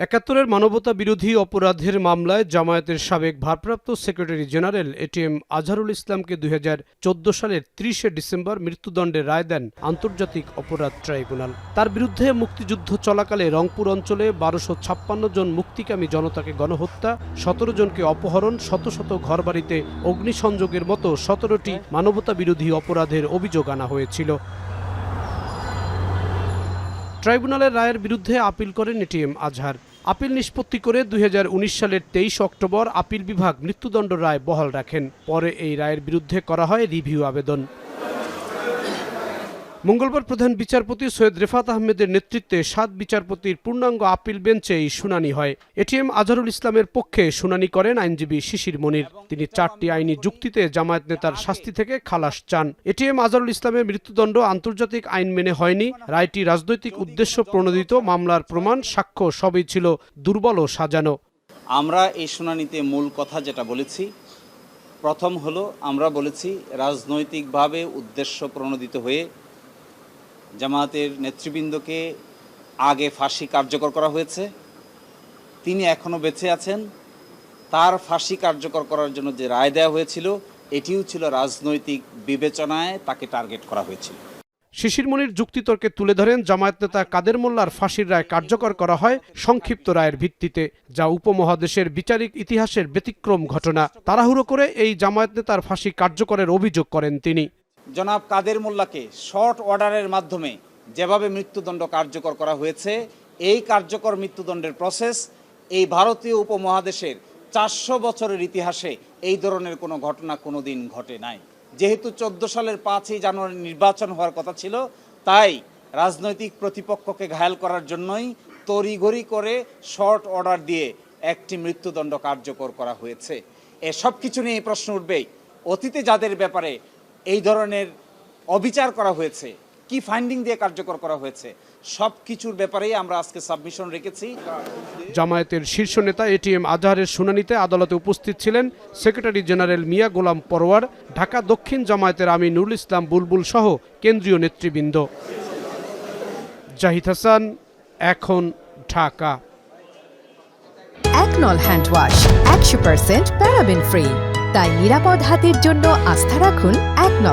একাত্তরের মানবতা বিরোধী অপরাধের মামলায় জামায়াতের সাবেক ভারপ্রাপ্ত সেক্রেটারি জেনারেল এটিএম আজহারুল ইসলামকে 2014 সালের 30 ডিসেম্বর মৃত্যুদণ্ডের রায় দেন আন্তর্জাতিক অপরাধ ট্রাইব্যুনাল। তার বিরুদ্ধে মুক্তিযুদ্ধ চলাকালে রংপুর অঞ্চলে 1256 জন মুক্তিকামী জনতাকে গণহত্যা, 17 জনকে অপহরণ, শত শত ঘরবাড়িতে অগ্নিসংযোগের মতো 17টি মানবতা বিরোধী অপরাধের অভিযোগ আনা হয়েছিল। ট্রাইব্যুনালের রায়ের বিরুদ্ধে আপিল করেন এটিএম আজহার। আপিল নিষ্পত্তি করে 2019 সালের 23 অক্টোবর আপিল বিভাগ মৃত্যুদণ্ড রায় বহাল রাখেন। পরে এই রায়ের বিরুদ্ধে করা হয় রিভিউ আবেদন। মঙ্গলবার প্রধান বিচারপতি সৈয়দ রেফাত আহমেদের নেতৃত্বে 7 বিচারপতির পূর্ণাঙ্গ আপিল বেঞ্চে এই শুনানি হয়। এটিএম আজহারুল ইসলামের পক্ষে শুনানি করেন আইনজীবী শিশির মনির। তিনি 4টি আইনি যুক্তিতে জামায়াত নেতার শাস্তি থেকে খালাস চান। এটিএম আজহারুল ইসলামের মৃত্যুদণ্ড আন্তর্জাতিক আইন মেনে হয়নি। রায়টি রাজনৈতিক উদ্দেশ্য প্রণোদিত, মামলার প্রমাণ সাক্ষ্য সবই ছিল দুর্বল ও সাজানো। আমরা এই শুনানিতে মূল কথা যেটা বলেছি, প্রথম হলো আমরা বলেছি রাজনৈতিকভাবে উদ্দেশ্য প্রণোদিত হয়ে জামায়াতের নেতৃবৃন্দকে আগে ফাঁসি কার্যকর করা হয়েছে। তিনি এখনও বেঁচে আছেন। তার ফাঁসি কার্যকর করার জন্য যে রায় দেওয়া হয়েছিল, এটিও ছিল রাজনৈতিক বিবেচনায় তাকে টার্গেট করা হয়েছিল। শিশির মনির যুক্তিতর্কে তুলে ধরেন, জামায়াত নেতা কাদের মোল্লার ফাঁসির রায় কার্যকর করা হয় সংক্ষিপ্ত রায়ের ভিত্তিতে, যা উপমহাদেশের বিচারিক ইতিহাসের ব্যতিক্রম ঘটনা। তাড়াহুড়ো করে এই জামায়াত নেতার ফাঁসি কার্যকরের অভিযোগ করেন তিনি। জনাব কাদের মোল্লাকে শর্ট অর্ডারের মাধ্যমে যেভাবে মৃত্যুদণ্ড কার্যকর করা হয়েছে, এই কার্যকর মৃত্যুদণ্ডের প্রসেস এই ভারতীয় উপমহাদেশের 400 বছরের ইতিহাসে এই ধরনের কোনো ঘটনা কোনোদিন ঘটে নাই। যেহেতু 14 সালের 5ই জানুয়ারি নির্বাচন হওয়ার কথা ছিল, তাই রাজনৈতিক প্রতিপক্ষকে ঘায়াল করার জন্যই তড়িঘড়ি করে শর্ট অর্ডার দিয়ে একটি মৃত্যুদণ্ড কার্যকর করা হয়েছে। এসব কিছু নিয়ে প্রশ্ন উঠবেই, অতীতে যাদের ব্যাপারে এই ধরনের অবিচার করা হয়েছে, কি ফাইন্ডিং দিয়ে কার্যকর করা হয়েছে, সব কিছুর ব্যাপারেই আমরা আজকে সাবমিশন রেখেছি। জামায়াতের শীর্ষ নেতা এটিএম আজহারের শুনানিতে আদালতে উপস্থিত ছিলেন সেক্রেটারি জেনারেল মিয়া গোলাম পরোয়ার, ঢাকা দক্ষিণ জামায়াতের আমির নুরুল ইসলাম বুলবুল সহ কেন্দ্রীয় নেতৃবৃন্দ। জাহিদ হাসান, এখন, ঢাকা। একনল হ্যান্ড ওয়াশ 100% প্যারাবেন ফ্রি, তাই নিরাপদ হাতের জন্য আস্থা রাখুন একনল।